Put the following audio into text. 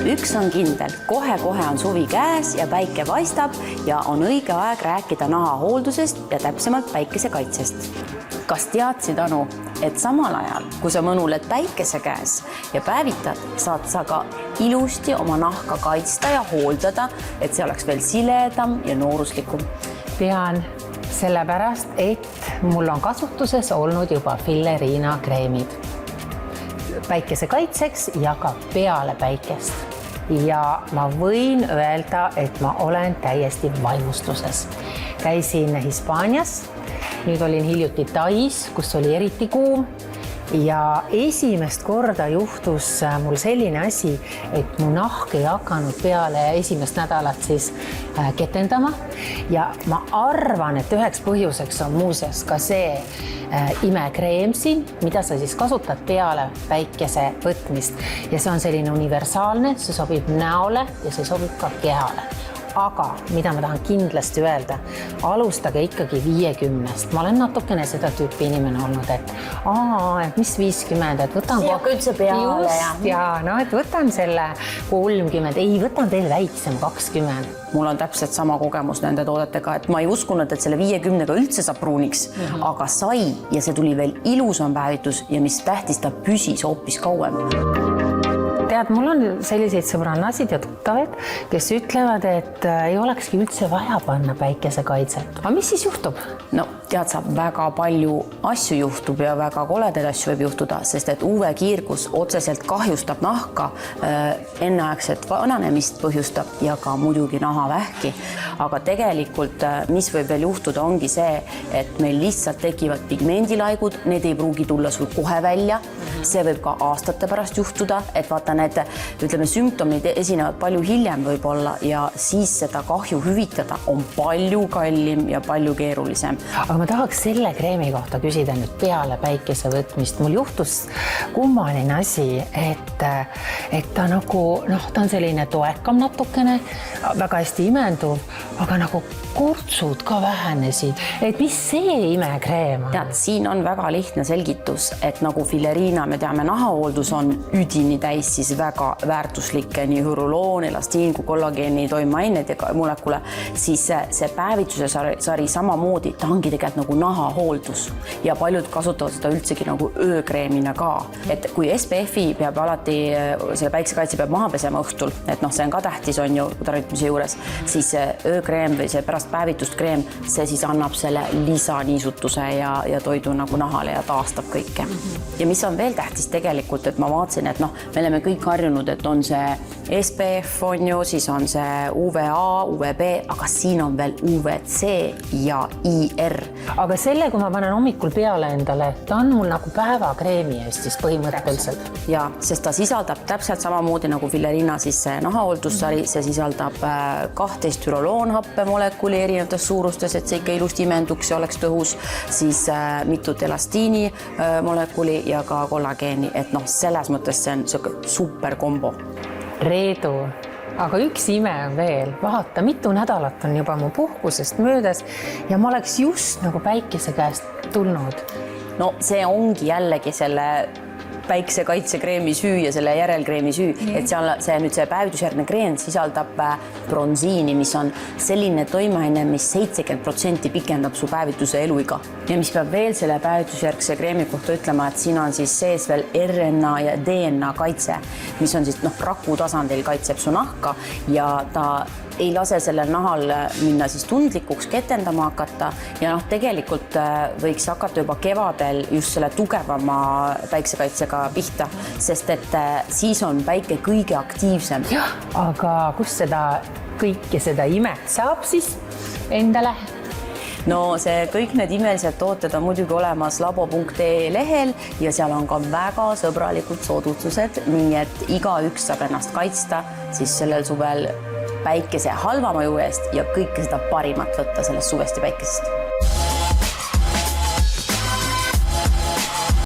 Üks on kindel, kohe-kohe on suvi käes ja päike paistab ja on õige aeg rääkida naha hooldusest ja täpsemalt päikesekaitsest. Kas teadsid, Anu, et samal ajal, kui sa mõnuled päikese käes ja päevitad, saad sa ka ilusti oma nahka kaitsta ja hooldada, et see oleks veel siledam ja nooruslikum? Pean sellepärast, et mul on kasutuses olnud juba Fillerina kreemid päikese kaitseks ja ka peale päikest. Ja ma võin öelda, et ma olen täiesti vaimustuses. Käisin Hispaanias, nüüd olin hiljuti Tais, kus oli eriti kuum. Ja esimest korda juhtus mul selline asi, et mu nahk ei hakanud peale esimest nädalat siis ketendama. Ja ma arvan, et üheks põhjuseks on muuseas ka see imekreem siin, mida sa siis kasutad peale päikese võtmist. Ja see on selline universaalne, see sobib näole ja see sobib ka kehale. Aga mida ma tahan kindlasti öelda, alustage ikkagi 50. Ma olen natukene seda tüüpi inimene olnud, et mis 50, et võtan üldse peale just, ja et võtan selle 30, ei, võtan veel väiksem 20. Mul on täpselt sama kogemus nende toodetega, et ma ei uskunud, et selle 50-ga üldse saab pruuniks, aga sai ja see tuli veel ilusam päevitus ja mis tähtis, ta püsis hoopis kauem. Tead, mul on selliseid sõbrannasid ja tuttavaid, kes ütlevad, et ei olekski üldse vaja panna päikesekaitset. Aga mis siis juhtub? No, tead, saab väga palju asju juhtub ja väga koledaid asju võib juhtuda, sest et UV-kiirgus otseselt kahjustab nahka, enneaegset vananemist põhjustab ja ka muidugi nahavähki. Aga tegelikult, mis võib veel juhtuda, ongi see, et meil lihtsalt tekivad pigmendilaigud, need ei pruugi tulla sul kohe välja. See võib ka aastate pärast juhtuda, et vaata need, ütleme, sümptomid esinevad palju hiljem võib-olla ja siis seda kahju hüvitada on palju kallim ja palju keerulisem. Aga ma tahaks selle kreemi kohta küsida nüüd peale päikese võtmist. Mul juhtus kummaline asi, et ta nagu, ta on selline toekam natukene, väga hästi imenduv, aga nagu kurtsud ka vähenesid. Et mis see imekreem on? Tead, siin on väga lihtne selgitus, et nagu Fillerina, me teame, nahahooldus on üdini täis siis väga väärtuslikke nii hüruloon, elastiin kui kollageeni toimeained ja molekule, siis see päevituse sari samamoodi, ta ongi tegelikult nagu nahahooldus ja paljud kasutavad seda üldsegi nagu öökreemina ka. Et kui SPF-i peab alati, selle päikesekaitse peab maha pesema õhtul, et see on ka tähtis, on ju tarvitamise juures, siis öökreem või see pärast päevitust kreem, see siis annab selle lisaniisutuse ja toidu nagu nahale ja taastab kõike. Ja mis on veel tähtis tegelikult, et ma vaatasin, et me oleme kõik harjunud, et on see SPF on ju, siis on see UVA, UVB, aga siin on veel UVC ja IR. Aga selle, kui ma panen hommikul peale endale, ta on mul nagu päevakreemi Eestis põhimõtteliselt. Ja, sest ta sisaldab täpselt samamoodi nagu Fillerina siis see nahahooldussari, see sisaldab 12 hüruloonhappe molekuli erinevates suurustes, et see ikka ilusti imenduks ja oleks tõhus, siis mitut elastiini molekuli ja ka kollageeni, et selles mõttes see on super kombo. Reedu, aga üks ime on veel. Vaata, mitu nädalat on juba mu puhkusest möödas ja ma oleks just nagu päikese käest tulnud. No see ongi jällegi selle päikesekaitsekreemi süü ja selle järelkreemi süü, et see päevitusjärgne kreem sisaldab bronsiini, mis on selline toimeaine, mis 70% pikendab su päevituse eluiga. Ja mis peab veel selle päevitusjärgse kreemi kohta ütlema, et siin on siis sees veel RNA ja DNA kaitse, mis on siis raku tasandil kaitseb su nahka ja ta ei lase sellel nahal minna siis tundlikuks ketendama hakata ja tegelikult võiks hakata juba kevadel just selle tugevama päiksekaitsega pihta, sest et siis on päike kõige aktiivsem. Aga kus kõike seda imet saab siis endale? No see kõik need imelised tooted on muidugi olemas labo.ee lehel ja seal on ka väga sõbralikud soodustused, nii et igaüks saab ennast kaitsta siis sellel suvel päikese halva mõju eest ja kõike seda parimat võtta sellest suvest ja päikesest.